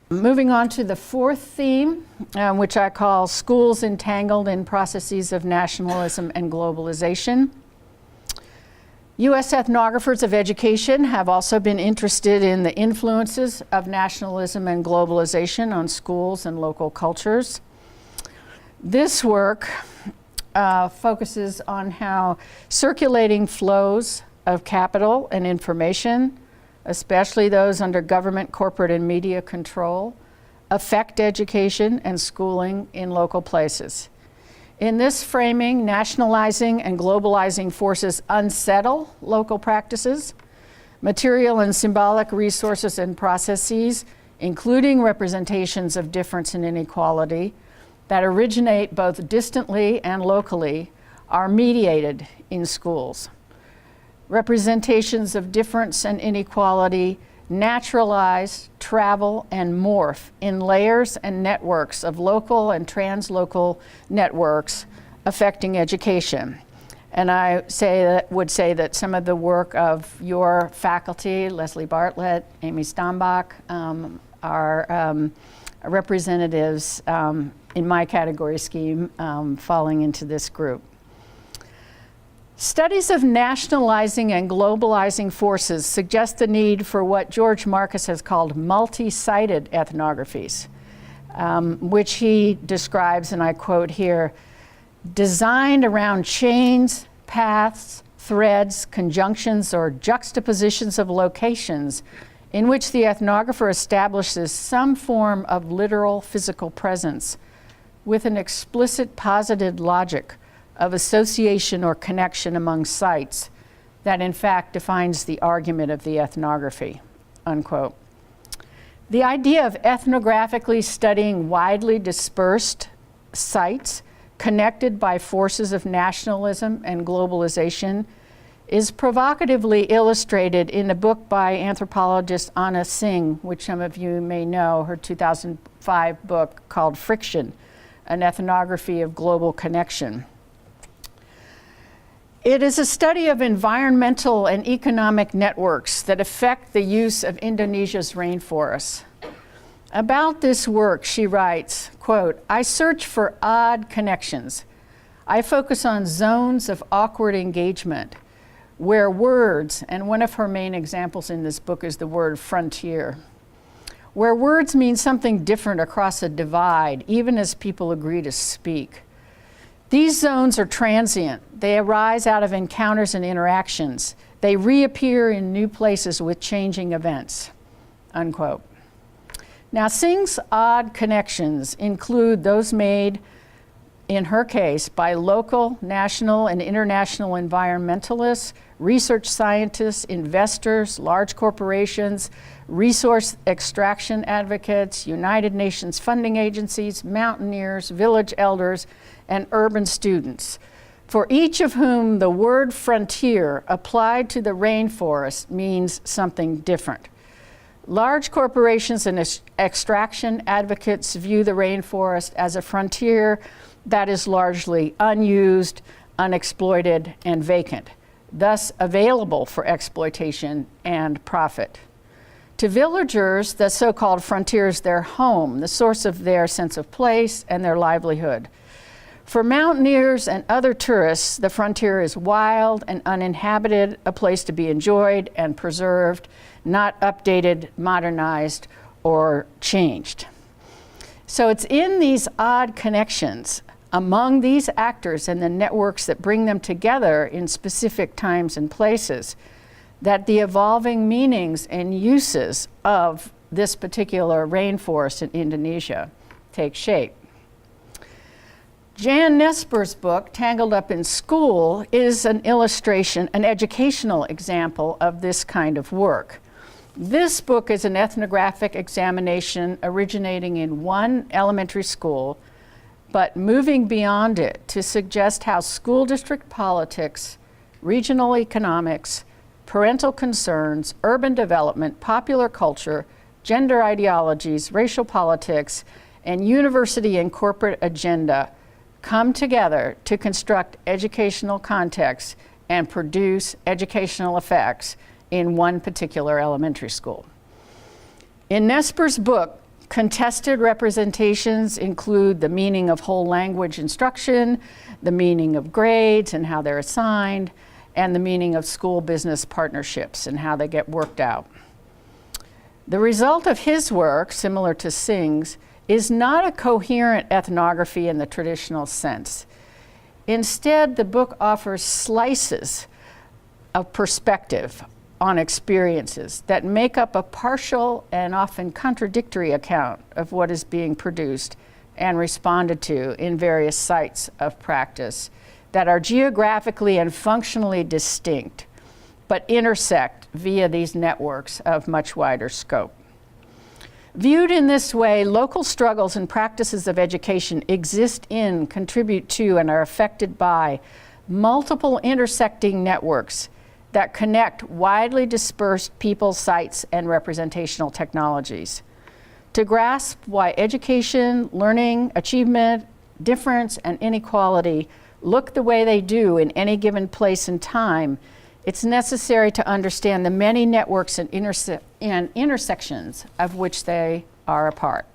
Moving on to the fourth theme, which I call Schools Entangled in Processes of Nationalism and Globalization. U.S. ethnographers of education have also been interested in the influences of nationalism and globalization on schools and local cultures. This work focuses on how circulating flows of capital and information, especially those under government, corporate, and media control, affect education and schooling in local places. In this framing, nationalizing and globalizing forces unsettle local practices, material and symbolic resources and processes, including representations of difference and inequality, that originate both distantly and locally, are mediated in schools. Representations of difference and inequality naturalize, travel, and morph in layers and networks of local and translocal networks affecting education. And I would say that some of the work of your faculty, Leslie Bartlett, Amy Stambach, are representatives in my category scheme falling into this group. Studies of nationalizing and globalizing forces suggest the need for what George Marcus has called multi-sided ethnographies, which he describes, and I quote here, designed around chains, paths, threads, conjunctions, or juxtapositions of locations in which the ethnographer establishes some form of literal physical presence with an explicit positive logic of association or connection among sites that in fact defines the argument of the ethnography, unquote. The idea of ethnographically studying widely dispersed sites connected by forces of nationalism and globalization is provocatively illustrated in a book by anthropologist Anna Singh, which some of you may know, her 2005 book called Friction, an ethnography of global connection. It is a study of environmental and economic networks that affect the use of Indonesia's rainforests. About this work, she writes, quote, I search for odd connections. I focus on zones of awkward engagement where words, and one of her main examples in this book is the word frontier, where words mean something different across a divide, even as people agree to speak. These zones are transient. They arise out of encounters and interactions. They reappear in new places with changing events, unquote. Now, Singh's odd connections include those made, in her case, by local, national, and international environmentalists, research scientists, investors, large corporations, resource extraction advocates, United Nations funding agencies, mountaineers, village elders, and urban students, for each of whom the word frontier applied to the rainforest means something different. Large corporations and extraction advocates view the rainforest as a frontier that is largely unused, unexploited, and vacant, thus available for exploitation and profit. To villagers, the so-called frontier is their home, the source of their sense of place and their livelihood. For mountaineers and other tourists, the frontier is wild and uninhabited, a place to be enjoyed and preserved, not updated, modernized, or changed. So it's in these odd connections among these actors and the networks that bring them together in specific times and places that the evolving meanings and uses of this particular rainforest in Indonesia take shape. Jan Nesper's book, Tangled Up in School, is an illustration, an educational example of this kind of work. This book is an ethnographic examination originating in one elementary school, but moving beyond it to suggest how school district politics, regional economics, parental concerns, urban development, popular culture, gender ideologies, racial politics, and university and corporate agenda come together to construct educational contexts and produce educational effects in one particular elementary school. In Nesper's book, Contested representations include the meaning of whole language instruction, the meaning of grades and how they're assigned, and the meaning of school business partnerships and how they get worked out. The result of his work, similar to Singh's, is not a coherent ethnography in the traditional sense. Instead, the book offers slices of perspective on experiences that make up a partial and often contradictory account of what is being produced and responded to in various sites of practice that are geographically and functionally distinct, but intersect via these networks of much wider scope. Viewed in this way, local struggles and practices of education exist in, contribute to, and are affected by multiple intersecting networks that connect widely dispersed people, sites, and representational technologies. To grasp why education, learning, achievement, difference, and inequality look the way they do in any given place and time, it's necessary to understand the many networks and intersections of which they are a part.